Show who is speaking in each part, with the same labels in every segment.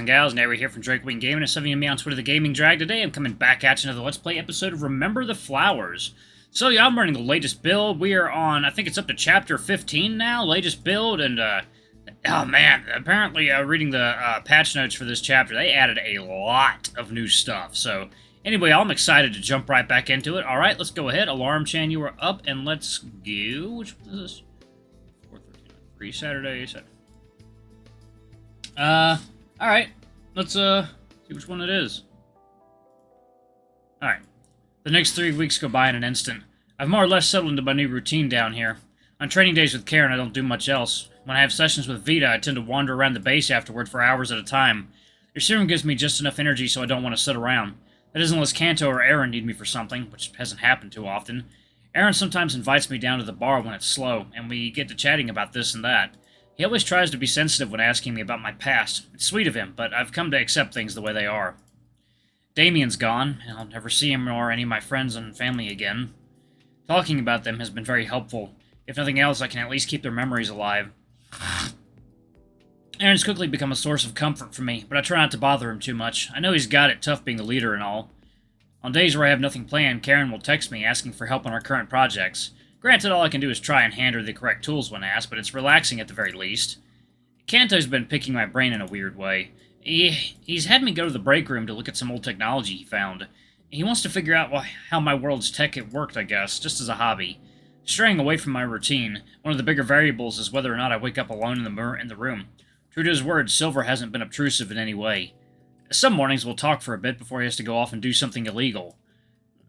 Speaker 1: and gals, Nary here from Drake Wing Gaming, and something to me on Twitter, The Gaming Drag. Today I'm coming back at you another Let's Play episode of Remember the Flowers. So yeah, I'm running the latest build. We are on, I think it's up to chapter 15 now, latest build, and oh man, apparently reading the patch notes for this chapter, they added a lot of new stuff. So anyway, I'm excited to jump right back into it. Alright, let's go ahead. Alarm Chan, you are up, and let's go. Which one is this? 4:13, free Saturday. Alright. Let's, see which one it is. Alright. The next 3 weeks go by in an instant. I've more or less settled into my new routine down here. On training days with Karen, I don't do much else. When I have sessions with Vita, I tend to wander around the base afterward for hours at a time. Your serum gives me just enough energy so I don't want to sit around. That isn't unless Kanto or Aaron need me for something, which hasn't happened too often. Aaron sometimes invites me down to the bar when it's slow, and we get to chatting about this and that. He always tries to be sensitive when asking me about my past. It's sweet of him, but I've come to accept things the way they are. Damien's gone, and I'll never see him or any of my friends and family again. Talking about them has been very helpful. If nothing else, I can at least keep their memories alive. Aaron's quickly become a source of comfort for me, but I try not to bother him too much. I know he's got it tough being the leader and all. On days where I have nothing planned, Karen will text me asking for help on our current projects. Granted, all I can do is try and hand her the correct tools when asked, but it's relaxing at the very least. Kanto's been picking my brain in a weird way. He's had me go to the break room to look at some old technology he found. He wants to figure out how my world's tech had worked, I guess, just as a hobby. Straying away from my routine, one of the bigger variables is whether or not I wake up alone in the room. True to his word, Silver hasn't been obtrusive in any way. Some mornings we'll talk for a bit before he has to go off and do something illegal.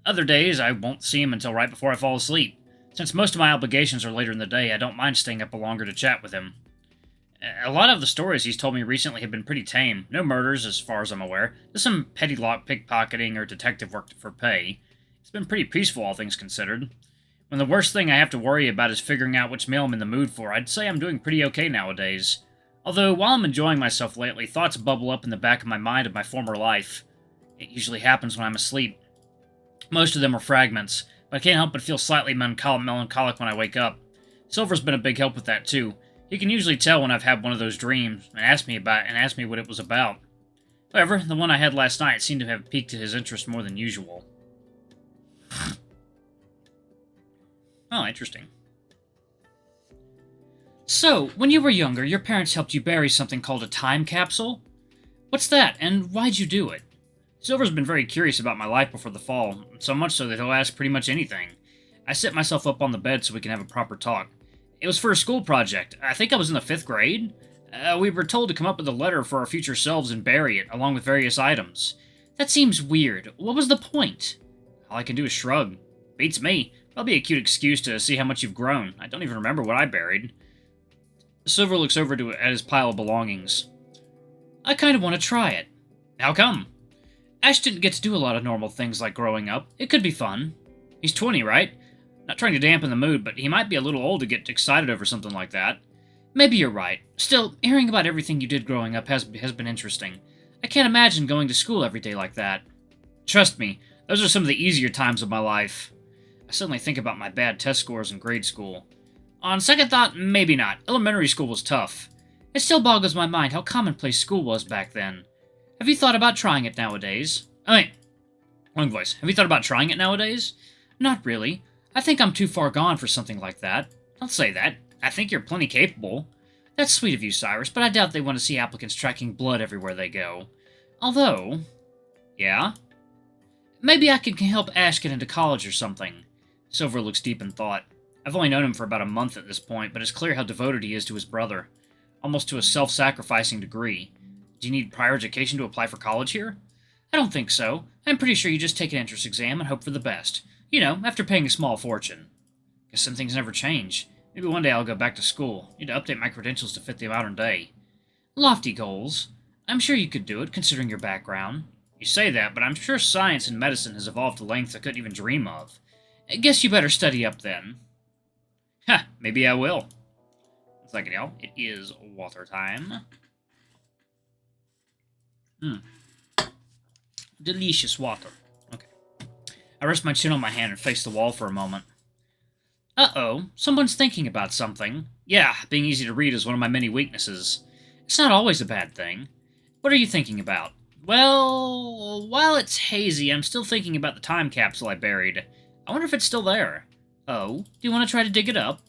Speaker 1: Other days, I won't see him until right before I fall asleep. Since most of my obligations are later in the day, I don't mind staying up longer to chat with him. A lot of the stories he's told me recently have been pretty tame. No murders, as far as I'm aware. Just some petty lock pickpocketing or detective work for pay. It's been pretty peaceful, all things considered. When the worst thing I have to worry about is figuring out which meal I'm in the mood for, I'd say I'm doing pretty okay nowadays. Although, while I'm enjoying myself lately, thoughts bubble up in the back of my mind of my former life. It usually happens when I'm asleep. Most of them are fragments, but I can't help but feel slightly melancholic when I wake up. Silver's been a big help with that, too. He can usually tell when I've had one of those dreams, and ask me what it was about. However, the one I had last night seemed to have piqued his interest more than usual. Oh, interesting. So, when you were younger, your parents helped you bury something called a time capsule? What's that, and why'd you do it? Silver's been very curious about my life before the fall, so much so that he'll ask pretty much anything. I set myself up on the bed so we can have a proper talk. It was for a school project. I think I was in the 5th grade. We were told to come up with a letter for our future selves and bury it, along with various items. That seems weird. What was the point? All I can do is shrug. Beats me. That'll be a cute excuse to see how much you've grown. I don't even remember what I buried. Silver looks over at his pile of belongings. I kind of want to try it. How come? Ash didn't get to do a lot of normal things like growing up. It could be fun. He's 20, right? Not trying to dampen the mood, but he might be a little old to get excited over something like that. Maybe you're right. Still, hearing about everything you did growing up has been interesting. I can't imagine going to school every day like that. Trust me, those are some of the easier times of my life. I suddenly think about my bad test scores in grade school. On second thought, maybe not. Elementary school was tough. It still boggles my mind how commonplace school was back then. Have you thought about trying it nowadays? Wrong voice. Have you thought about trying it nowadays? Not really. I think I'm too far gone for something like that. Don't say that. I think you're plenty capable. That's sweet of you, Cyrus, but I doubt they want to see applicants tracking blood everywhere they go. Although... Yeah? Maybe I can help Ash get into college or something. Silver looks deep in thought. I've only known him for about a month at this point, but it's clear how devoted he is to his brother. Almost to a self-sacrificing degree. Do you need prior education to apply for college here? I don't think so. I'm pretty sure you just take an entrance exam and hope for the best. You know, after paying a small fortune. Guess some things never change. Maybe one day I'll go back to school. Need to update my credentials to fit the modern day. Lofty goals. I'm sure you could do it, considering your background. You say that, but I'm sure science and medicine has evolved to lengths I couldn't even dream of. I guess you better study up then. Ha, maybe I will. One second, y'all. It is water time. Delicious water. Okay. I rest my chin on my hand and face the wall for a moment. Uh-oh, someone's thinking about something. Yeah, being easy to read is one of my many weaknesses. It's not always a bad thing. What are you thinking about? Well, while it's hazy, I'm still thinking about the time capsule I buried. I wonder if it's still there. Oh, do you want to try to dig it up?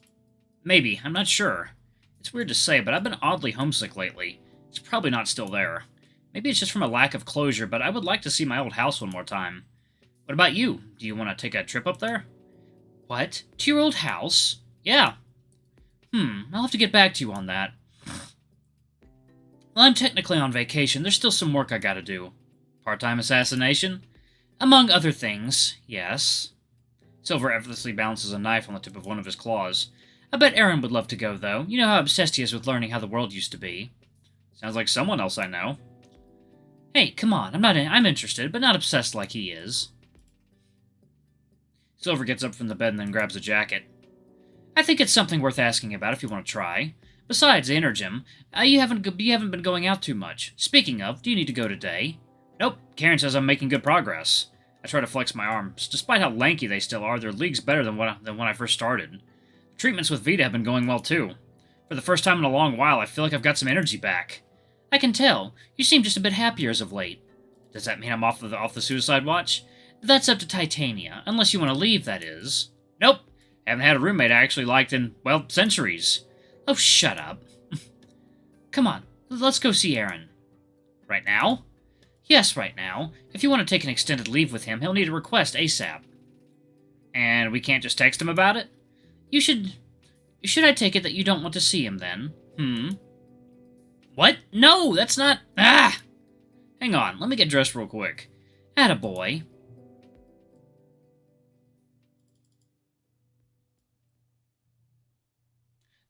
Speaker 1: Maybe, I'm not sure. It's weird to say, but I've been oddly homesick lately. It's probably not still there. Maybe it's just from a lack of closure, but I would like to see my old house one more time. What about you? Do you want to take a trip up there? What? To your old house? Yeah. I'll have to get back to you on that. Well, I'm technically on vacation. There's still some work I gotta do. Part-time assassination? Among other things, yes. Silver effortlessly balances a knife on the tip of one of his claws. I bet Aaron would love to go, though. You know how obsessed he is with learning how the world used to be. Sounds like someone else I know. Hey, come on. I'm interested, but not obsessed like he is. Silver gets up from the bed and then grabs a jacket. I think it's something worth asking about if you want to try. Besides, the inner gym, you haven't been going out too much. Speaking of, do you need to go today? Nope. Karen says I'm making good progress. I try to flex my arms. Despite how lanky they still are, they're leagues better than when I first started. Treatments with Vita have been going well, too. For the first time in a long while, I feel like I've got some energy back. I can tell. You seem just a bit happier as of late. Does that mean I'm off the suicide watch? That's up to Titania, unless you want to leave, that is. Nope. Haven't had a roommate I actually liked in, well, centuries. Oh, shut up. Come on, let's go see Aaron. Right now? Yes, right now. If you want to take an extended leave with him, he'll need a request ASAP. And we can't just text him about it? You should... Should I take it that you don't want to see him, then? What? No, that's not... Ah! Hang on, let me get dressed real quick. Attaboy.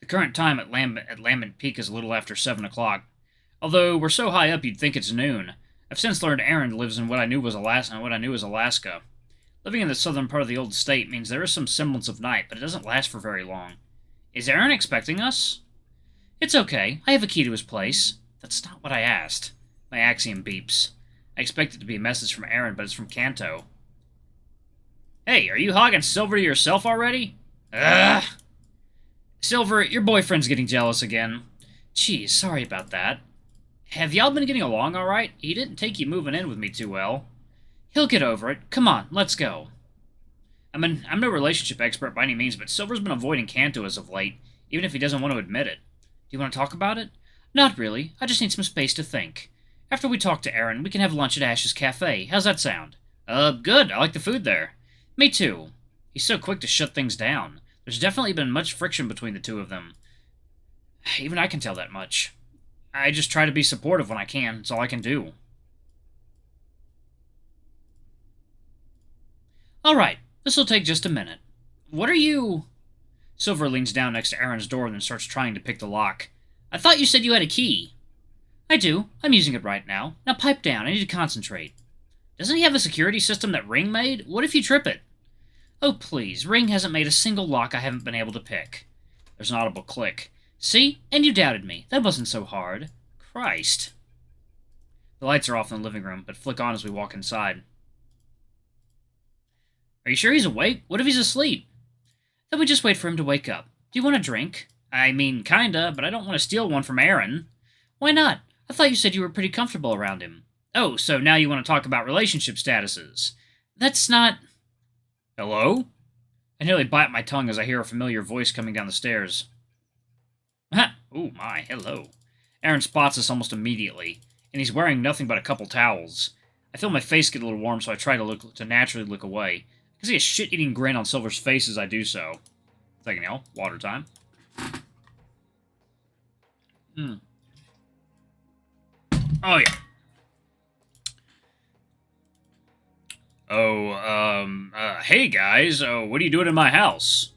Speaker 1: The current time at Lambent Peak is a little after 7 o'clock. Although we're so high up you'd think it's noon. I've since learned Aaron lives in what I knew was Alaska. Living in the southern part of the old state means there is some semblance of night, but it doesn't last for very long. Is Aaron expecting us? It's okay. I have a key to his place. That's not what I asked. My axiom beeps. I expect it to be a message from Aaron, but it's from Kanto. Hey, are you hogging Silver to yourself already? Ugh! Silver, your boyfriend's getting jealous again. Geez, sorry about that. Have y'all been getting along alright? He didn't take you moving in with me too well. He'll get over it. Come on, let's go. I'm no relationship expert by any means, but Silver's been avoiding Kanto as of late, even if he doesn't want to admit it. Do you want to talk about it? Not really. I just need some space to think. After we talk to Aaron, we can have lunch at Ash's Cafe. How's that sound? Good. I like the food there. Me too. He's so quick to shut things down. There's definitely been much friction between the two of them. Even I can tell that much. I just try to be supportive when I can. It's all I can do. Alright, this'll take just a minute. What are you... Silver leans down next to Aaron's door and then starts trying to pick the lock. I thought you said you had a key. I do. I'm using it right now. Now pipe down. I need to concentrate. Doesn't he have a security system that Ring made? What if you trip it? Oh, please. Ring hasn't made a single lock I haven't been able to pick. There's an audible click. See? And you doubted me. That wasn't so hard. Christ. The lights are off in the living room, but flick on as we walk inside. Are you sure he's awake? What if he's asleep? Then we just wait for him to wake up. Do you want a drink? I mean, kinda, but I don't want to steal one from Aaron. Why not? I thought you said you were pretty comfortable around him. Oh, so now you want to talk about relationship statuses. That's not... Hello? I nearly bite my tongue as I hear a familiar voice coming down the stairs. Ha! Oh my, hello. Aaron spots us almost immediately, and he's wearing nothing but a couple towels. I feel my face get a little warm, so I try to naturally look away. I can see a shit-eating grin on Silver's face as I do so. Second, y'all. Water time. Oh, yeah. Hey guys, what are you doing in my house?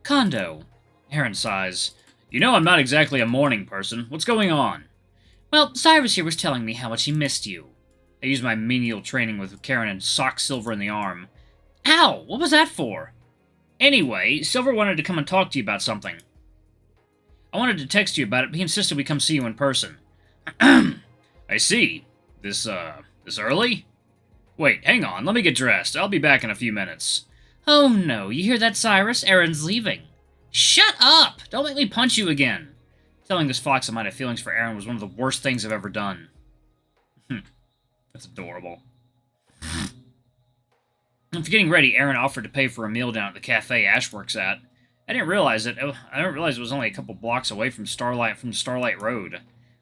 Speaker 1: Condo. Aaron sighs. You know I'm not exactly a morning person. What's going on? Well, Cyrus here was telling me how much he missed you. I used my menial training with Karen and socked Silver in the arm. Ow! What was that for? Anyway, Silver wanted to come and talk to you about something. I wanted to text you about it, but he insisted we come see you in person. I see. This early? Wait, hang on, let me get dressed. I'll be back in a few minutes. Oh no, you hear that, Cyrus? Aaron's leaving. Shut up! Don't make me punch you again. Telling this fox I might have feelings for Aaron was one of the worst things I've ever done. That's adorable. After getting ready, Aaron offered to pay for a meal down at the cafe Ash works at. I didn't realize it. I didn't realize it was only a couple blocks away from Starlight Road.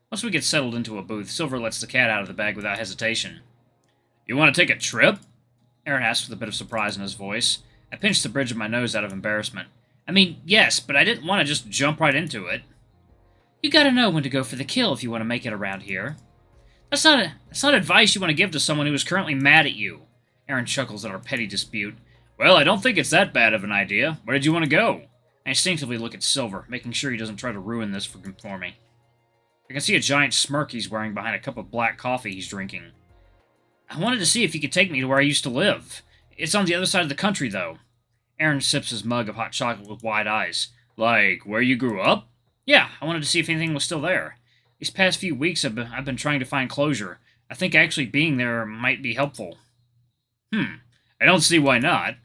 Speaker 1: Once we get settled into a booth, Silver lets the cat out of the bag without hesitation. You want to take a trip? Aaron asked with a bit of surprise in his voice. I pinched the bridge of my nose out of embarrassment. I mean, yes, but I didn't want to just jump right into it. You gotta know when to go for the kill if you want to make it around here. That's not advice you want to give to someone who is currently mad at you. Aaron chuckles at our petty dispute. Well, I don't think it's that bad of an idea. Where did you want to go? I instinctively look at Silver, making sure he doesn't try to ruin this for me. I can see a giant smirk he's wearing behind a cup of black coffee he's drinking. I wanted to see if you could take me to where I used to live. It's on the other side of the country, though. Aaron sips his mug of hot chocolate with wide eyes. Like, where you grew up? Yeah, I wanted to see if anything was still there. These past few weeks I've been trying to find closure. I think actually being there might be helpful. I don't see why not.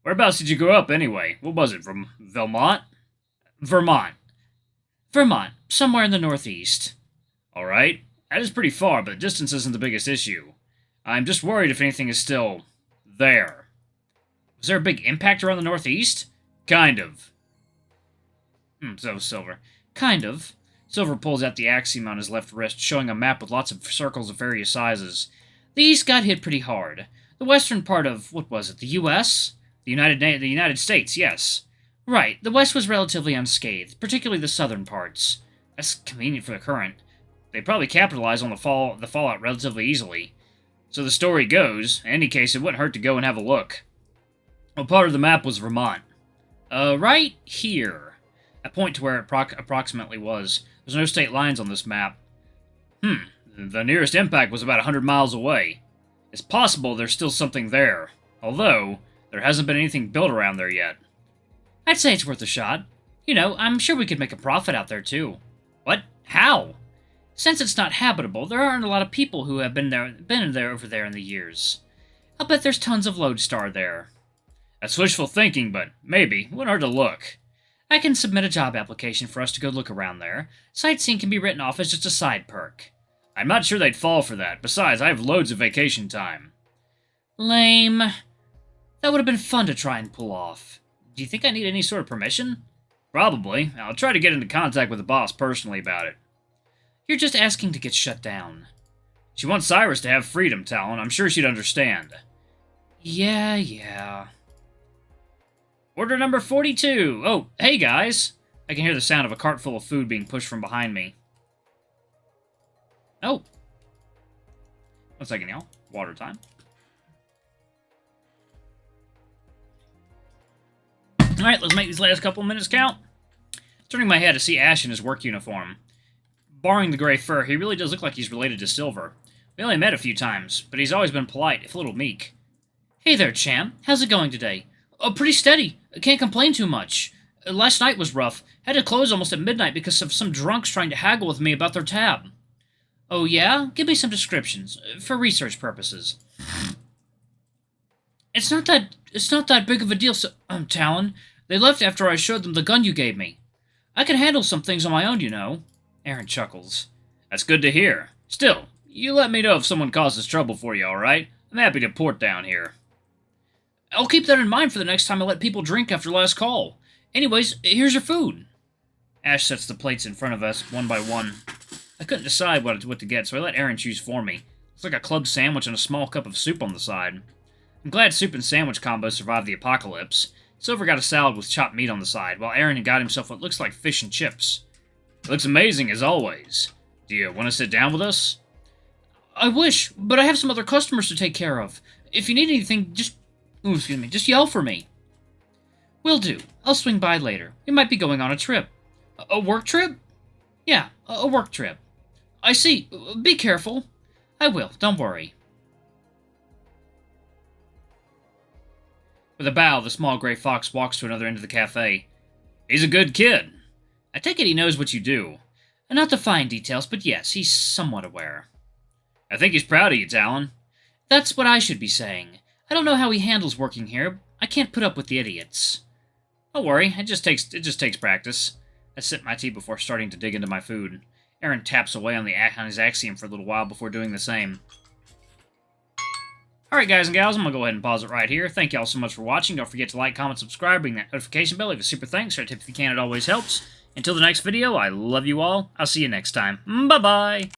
Speaker 1: Whereabouts did you grow up, anyway? What was it, from Vermont? Vermont, somewhere in the northeast. Alright, that is pretty far, but distance isn't the biggest issue. I'm just worried if anything is still there. Was there a big impact around the northeast? Kind of. So Silver. Kind of. Silver pulls out the axiom on his left wrist, showing a map with lots of circles of various sizes. The east got hit pretty hard. The western part of, what was it, the U.S.? The United States, yes. Right, the west was relatively unscathed, particularly the southern parts. That's convenient for the current. They probably capitalized on the fallout relatively easily. So the story goes, in any case, it wouldn't hurt to go and have a look. What part of the map was Vermont? Right here. I point to where it approximately was. There's no state lines on this map. The nearest impact was about 100 miles away. It's possible there's still something there, although there hasn't been anything built around there yet. I'd say it's worth a shot. You know, I'm sure we could make a profit out there, too. What? How? Since it's not habitable, there aren't a lot of people who have been over there in the years. I'll bet there's tons of lodestar there. That's wishful thinking, but maybe. Wouldn't hurt to look. I can submit a job application for us to go look around there. Sightseeing can be written off as just a side perk. I'm not sure they'd fall for that. Besides, I have loads of vacation time. Lame. That would have been fun to try and pull off. Do you think I need any sort of permission? Probably. I'll try to get into contact with the boss personally about it. You're just asking to get shut down. She wants Cyrus to have freedom, Talon. I'm sure she'd understand. Yeah. Order number 42. Oh, hey, guys. I can hear the sound of a cart full of food being pushed from behind me. Oh. 1 second, y'all. Water time. Alright, let's make these last couple minutes count. Turning my head to see Ash in his work uniform. Barring the gray fur, he really does look like he's related to Silver. We only met a few times, but he's always been polite, if a little meek. Hey there, champ. How's it going today? Oh, pretty steady. Can't complain too much. Last night was rough. Had to close almost at midnight because of some drunks trying to haggle with me about their tab. Oh, yeah? Give me some descriptions, for research purposes. It's not that big of a deal, Talon. They left after I showed them the gun you gave me. I can handle some things on my own, you know. Aaron chuckles. That's good to hear. Still, you let me know if someone causes trouble for you, alright? I'm happy to port down here. I'll keep that in mind for the next time I let people drink after last call. Anyways, here's your food. Ash sets the plates in front of us, one by one. I couldn't decide what to get, so I let Aaron choose for me. It's like a club sandwich and a small cup of soup on the side. I'm glad soup and sandwich combo survived the apocalypse. Silver got a salad with chopped meat on the side, while Aaron got himself what looks like fish and chips. It looks amazing, as always. Do you want to sit down with us? I wish, but I have some other customers to take care of. If you need anything, just yell for me. Will do. I'll swing by later. We might be going on a trip. A work trip? Yeah, a work trip. I see. Be careful. I will, don't worry. With a bow, the small gray fox walks to another end of the cafe. He's a good kid. I take it he knows what you do. Not the fine details, but yes, he's somewhat aware. I think he's proud of you, Talon. That's what I should be saying. I don't know how he handles working here. I can't put up with the idiots. Don't worry, it just takes practice. I sip my tea before starting to dig into my food. Aaron taps away on his axiom for a little while before doing the same. Alright guys and gals, I'm going to go ahead and pause it right here. Thank y'all so much for watching. Don't forget to like, comment, subscribe, ring that notification bell. Leave a super thanks or a tip if you can, it always helps. Until the next video, I love you all. I'll see you next time. Bye-bye!